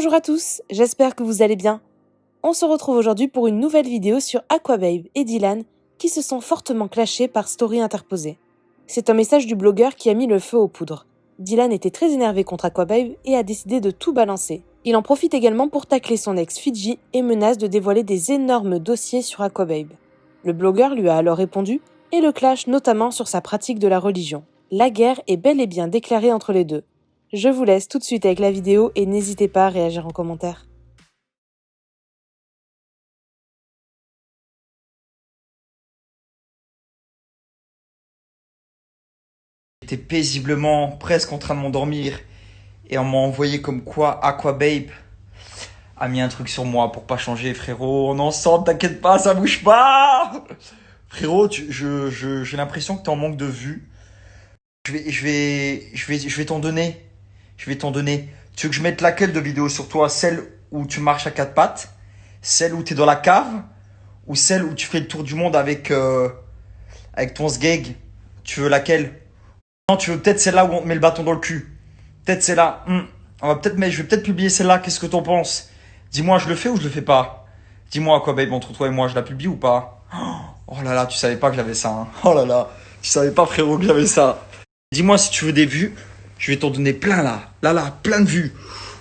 Bonjour à tous, j'espère que vous allez bien. On se retrouve aujourd'hui pour une nouvelle vidéo sur Aquababe et Dylan qui se sont fortement clashés par story interposée. C'est un message du blogueur qui a mis le feu aux poudres. Dylan était très énervé contre Aquababe et a décidé de tout balancer. Il en profite également pour tacler son ex Fidji et menace de dévoiler des énormes dossiers sur Aquababe. Le blogueur lui a alors répondu et le clash notamment sur sa pratique de la religion. La guerre est bel et bien déclarée entre les deux. Je vous laisse tout de suite avec la vidéo et n'hésitez pas à réagir en commentaire. J'étais paisiblement presque en train de m'endormir et on m'a envoyé comme quoi Aquababe a mis un truc sur moi pour pas changer, frérot. On est ensemble, t'inquiète pas, ça bouge pas. Frérot, j'ai l'impression que t'es en manque de vue. Je vais t'en donner. Je vais t'en donner. Tu veux que je mette laquelle de vidéo sur toi? Celle où tu marches à quatre pattes, celle où t'es dans la cave, ou celle où tu fais le tour du monde avec ton sgeg? Tu veux laquelle? Non, tu veux peut-être celle-là où on te met le bâton dans le cul. Peut-être celle-là. Je vais peut-être publier celle-là. Qu'est-ce que t'en penses? Dis-moi, je le fais ou je le fais pas? Dis-moi quoi, babe, entre toi et moi, je la publie ou pas? Oh là là, tu savais pas que j'avais ça, hein. Oh là là, tu savais pas, frérot, que j'avais ça. Dis-moi si tu veux des vues. Je vais t'en donner plein là. Là, plein de vues.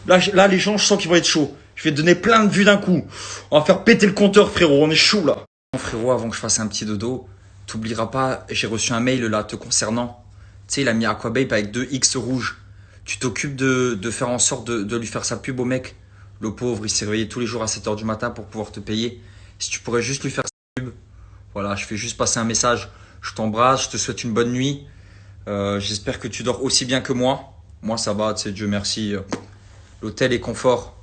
Là, les gens, je sens qu'ils vont être chauds. Je vais te donner plein de vues d'un coup. On va faire péter le compteur, frérot. On est chaud là. Frérot, avant que je fasse un petit dodo, t'oublieras pas, j'ai reçu un mail là te concernant. Tu sais, il a mis Aquababe avec deux X rouges. Tu t'occupes de faire en sorte de lui faire sa pub au mec. Le pauvre, il s'est réveillé tous les jours à 7h du matin pour pouvoir te payer. Si tu pourrais juste lui faire sa pub. Voilà, je fais juste passer un message. Je t'embrasse, je te souhaite une bonne nuit. J'espère que tu dors aussi bien que moi. Moi, ça va, tu sais, Dieu merci. L'hôtel est confort.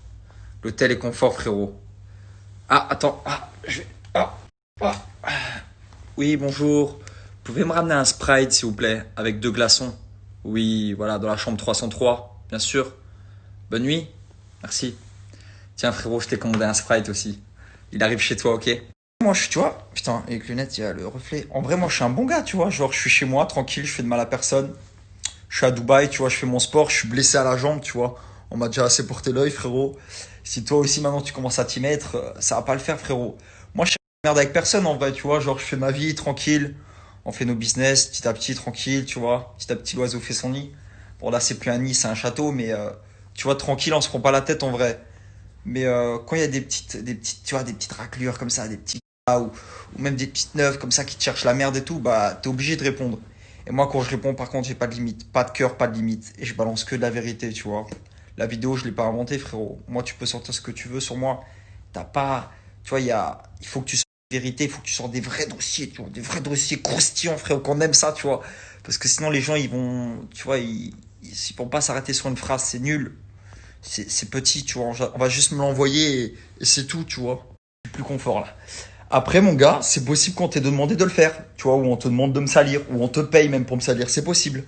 L'hôtel est confort, frérot. Ah, attends. Ah. Oui, bonjour. Vous pouvez me ramener un Sprite, s'il vous plaît, avec 2 glaçons? Oui, voilà, dans la chambre 303, bien sûr. Bonne nuit. Merci. Tiens, frérot, je t'ai commandé un Sprite aussi. Il arrive chez toi, ok? Moi, tu vois, putain, avec les lunettes, il y a le reflet. En vrai, moi, je suis un bon gars, tu vois. Genre, je suis chez moi, tranquille, je fais de mal à personne. Je suis à Dubaï, tu vois, je fais mon sport, je suis blessé à la jambe, tu vois. On m'a déjà assez porté l'œil, frérot. Si toi aussi, maintenant, tu commences à t'y mettre, ça va pas le faire, frérot. Moi, je suis merde avec personne, en vrai, tu vois. Genre, je fais ma vie, tranquille. On fait nos business, petit à petit, tranquille, tu vois. Petit à petit, l'oiseau fait son nid. Bon, là, c'est plus un nid, c'est un château, mais tu vois, tranquille, on se prend pas la tête, en vrai. Mais quand il y a tu vois, des petites raclures comme ça, des petits gars ou même des petites neuves comme ça qui te cherchent la merde et tout, bah, t'es obligé de répondre. Et moi, quand je réponds, par contre, j'ai pas de limite, pas de cœur, pas de limite. Et je balance que de la vérité, tu vois. La vidéo, je l'ai pas inventée, frérot. Moi, tu peux sortir ce que tu veux sur moi. T'as pas, tu vois, il faut que tu sortes la vérité, il faut que tu sortes des vrais dossiers, tu vois, des vrais dossiers croustillants, frérot, qu'on aime ça, tu vois. Parce que sinon, les gens, ils vont, tu vois, ils vont pas s'arrêter sur une phrase, c'est nul. C'est petit, tu vois. On va juste me l'envoyer et c'est tout, tu vois. Je suis plus confort là. Après, mon gars, c'est possible qu'on t'ait demandé de le faire, tu vois, ou on te demande de me salir, ou on te paye même pour me salir, c'est possible.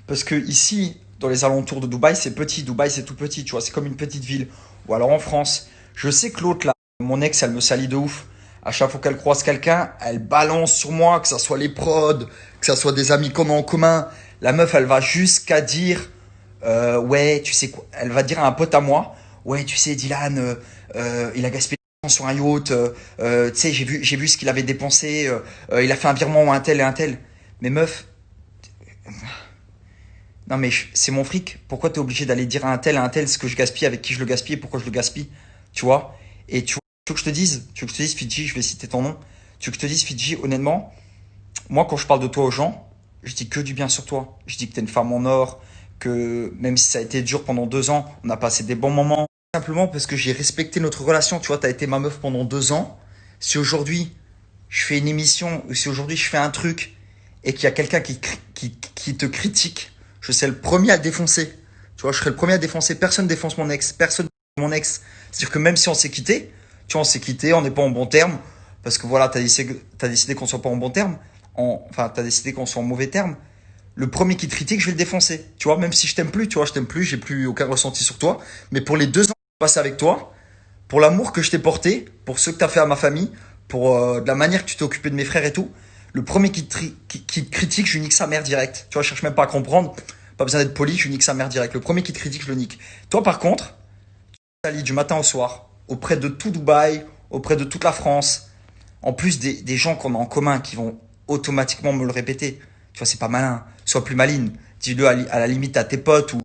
Parce que ici, dans les alentours de Dubaï, c'est petit. Dubaï, c'est tout petit, tu vois, c'est comme une petite ville. Ou alors en France, je sais que l'autre là, mon ex, elle me salit de ouf. À chaque fois qu'elle croise quelqu'un, elle balance sur moi, que ça soit les prods, que ça soit des amis qu'on a en commun. La meuf, elle va jusqu'à dire, ouais, tu sais quoi, elle va dire à un pote à moi, ouais, tu sais, Dylan, il a gaspillé sur un yacht, tu sais, j'ai vu ce qu'il avait dépensé, il a fait un virement à un tel et un tel. Mais meuf, non mais c'est mon fric, pourquoi t'es obligé d'aller dire à un tel ce que je gaspille, avec qui je le gaspille et pourquoi je le gaspille, tu vois? Et tu veux que je te dise, Fidji, je vais citer ton nom, tu veux que je te dise, Fidji, honnêtement, moi quand je parle de toi aux gens, je dis que du bien sur toi. Je dis que t'es une femme en or, que même si ça a été dur pendant 2 ans, on a passé des bons moments. Simplement parce que j'ai respecté notre relation, tu vois, t'as été ma meuf pendant 2 ans. Si aujourd'hui je fais une émission, ou si aujourd'hui je fais un truc, et qu'il y a quelqu'un qui te critique, je serai le premier à le défoncer. Tu vois, je serai le premier à défoncer. Personne défonce mon ex. Personne défonce mon ex. C'est-à-dire que même si on s'est quitté, tu vois, on s'est quitté, on n'est pas en bon terme, parce que voilà, t'as décidé qu'on soit pas en bon terme, enfin, t'as décidé qu'on soit en mauvais terme. Le premier qui te critique, je vais le défoncer. Tu vois, même si je t'aime plus, tu vois, je t'aime plus, j'ai plus aucun ressenti sur toi. Mais pour les 2 ans que j'ai passé avec toi, pour l'amour que je t'ai porté, pour ce que t'as fait à ma famille, pour de la manière que tu t'es occupé de mes frères et tout, le premier qui te critique, je lui nique sa mère direct. Tu vois, je cherche même pas à comprendre. Pas besoin d'être poli, je lui nique sa mère direct. Le premier qui te critique, je le nique. Toi, par contre, Ali du matin au soir, auprès de tout Dubaï, auprès de toute la France. En plus des gens qu'on a en commun qui vont automatiquement me le répéter. Tu vois, c'est pas malin. Sois plus maligne. Dis-le à la limite à tes potes ou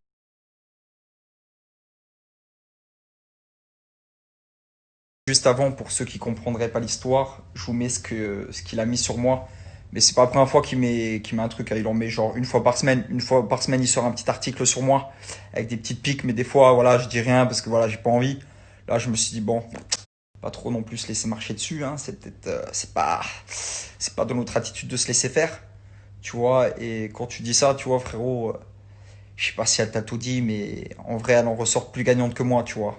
juste avant, pour ceux qui comprendraient pas l'histoire, je vous mets ce qu'il a mis sur moi. Mais c'est pas la première fois qu'il met un truc. Il en met genre une fois par semaine. Une fois par semaine, il sort un petit article sur moi avec des petites piques. Mais des fois, voilà, je dis rien parce que voilà, j'ai pas envie. Là, je me suis dit bon, pas trop non plus se laisser marcher dessus. Hein. C'est peut-être, c'est pas de notre attitude de se laisser faire. Tu vois. Et quand tu dis ça, tu vois, frérot, je sais pas si elle t'a tout dit, mais en vrai, elle en ressort plus gagnante que moi, tu vois.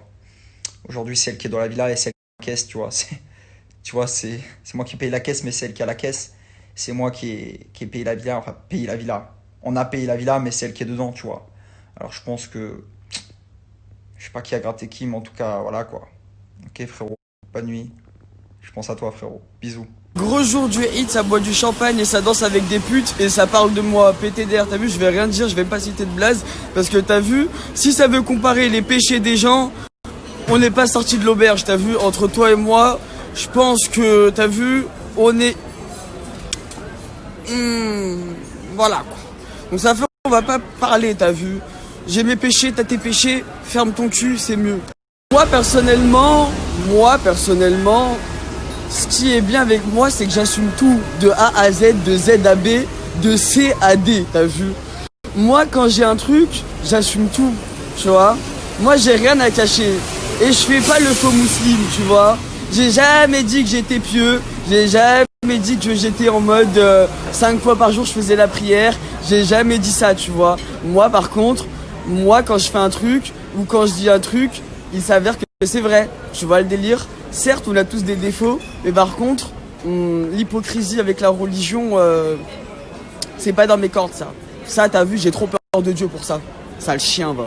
Aujourd'hui, c'est elle qui est dans la villa et c'est elle qui a la caisse, tu vois. Tu vois, c'est moi qui paye la caisse, mais c'est elle qui a la caisse. C'est moi qui ai payé la villa, enfin, payé la villa. On a payé la villa, mais c'est elle qui est dedans, tu vois. Alors, je pense que, je sais pas qui a gratté qui, mais en tout cas, voilà, quoi. Ok, frérot, bonne nuit. Je pense à toi, frérot. Bisous. Gros jour du hit, ça boit du champagne et ça danse avec des putes et ça parle de moi, PTDR, t'as vu, je vais rien dire, je vais pas citer de blaze, parce que t'as vu, si ça veut comparer les péchés des gens, on n'est pas sorti de l'auberge, t'as vu, entre toi et moi, je pense que, t'as vu, on est... voilà quoi. Donc ça fait, on va pas parler, t'as vu, j'ai mes péchés, t'as tes péchés, ferme ton cul, c'est mieux. Moi personnellement, ce qui est bien avec moi, c'est que j'assume tout, de A à Z, de Z à B, de C à D, t'as vu. Moi, quand j'ai un truc, j'assume tout, tu vois. Moi, j'ai rien à cacher. Et je fais pas le faux musulman, tu vois. J'ai jamais dit que j'étais pieux, j'ai jamais dit que j'étais en mode 5 fois par jour je faisais la prière, j'ai jamais dit ça, tu vois. Moi, par contre, quand je fais un truc, ou quand je dis un truc, il s'avère que c'est vrai, tu vois le délire. Certes, on a tous des défauts, mais par contre, l'hypocrisie avec la religion, c'est pas dans mes cordes, ça. Ça, t'as vu, j'ai trop peur de Dieu pour ça. Ça, le chien, va.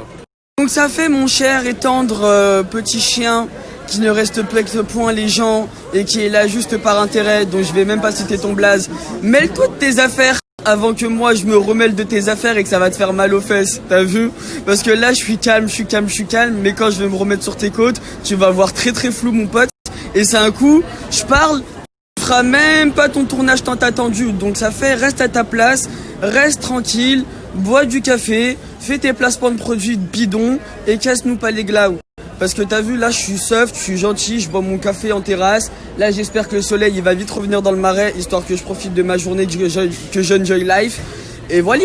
Donc ça fait, mon cher et tendre petit chien qui ne respecte point les gens et qui est là juste par intérêt, donc je vais même pas citer ton blaze. Mêle-toi de tes affaires avant que moi je me remêle de tes affaires et que ça va te faire mal aux fesses, t'as vu? Parce que là, je suis calme, mais quand je vais me remettre sur tes côtes, tu vas voir très très flou, mon pote. Et c'est un coup, je parle, tu feras même pas ton tournage tant attendu. Donc ça fait, reste à ta place, reste tranquille, bois du café, fais tes placements de produits bidons et casse-nous pas les glaous. Parce que t'as vu, là je suis soft, je suis gentil, je bois mon café en terrasse. Là j'espère que le soleil il va vite revenir dans le marais, histoire que je profite de ma journée, que j'enjoy life. Et voilà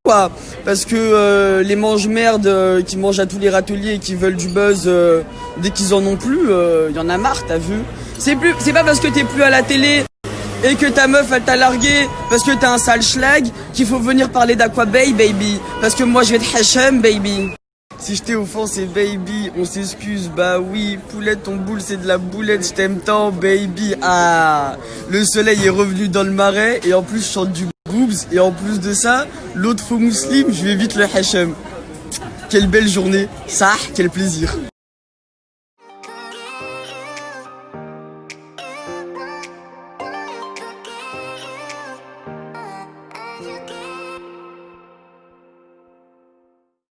quoi. Parce que les mange-merdes qui mangent à tous les râteliers et qui veulent du buzz dès qu'ils en ont plus, y en a marre, t'as vu. C'est pas parce que t'es plus à la télé et que ta meuf elle t'a largué parce que t'as un sale schlag qu'il faut venir parler d'Aquabay, baby. Parce que moi je vais te hachem, baby. Si je t'ai offensé, baby, on s'excuse, bah oui, poulette, ton boule, c'est de la boulette, je t'aime tant, baby. Ah, le soleil est revenu dans le marais, et en plus, je chante du groobs, et en plus de ça, l'autre faux musulman, je vais vite le hachem. Quelle belle journée, ça, quel plaisir.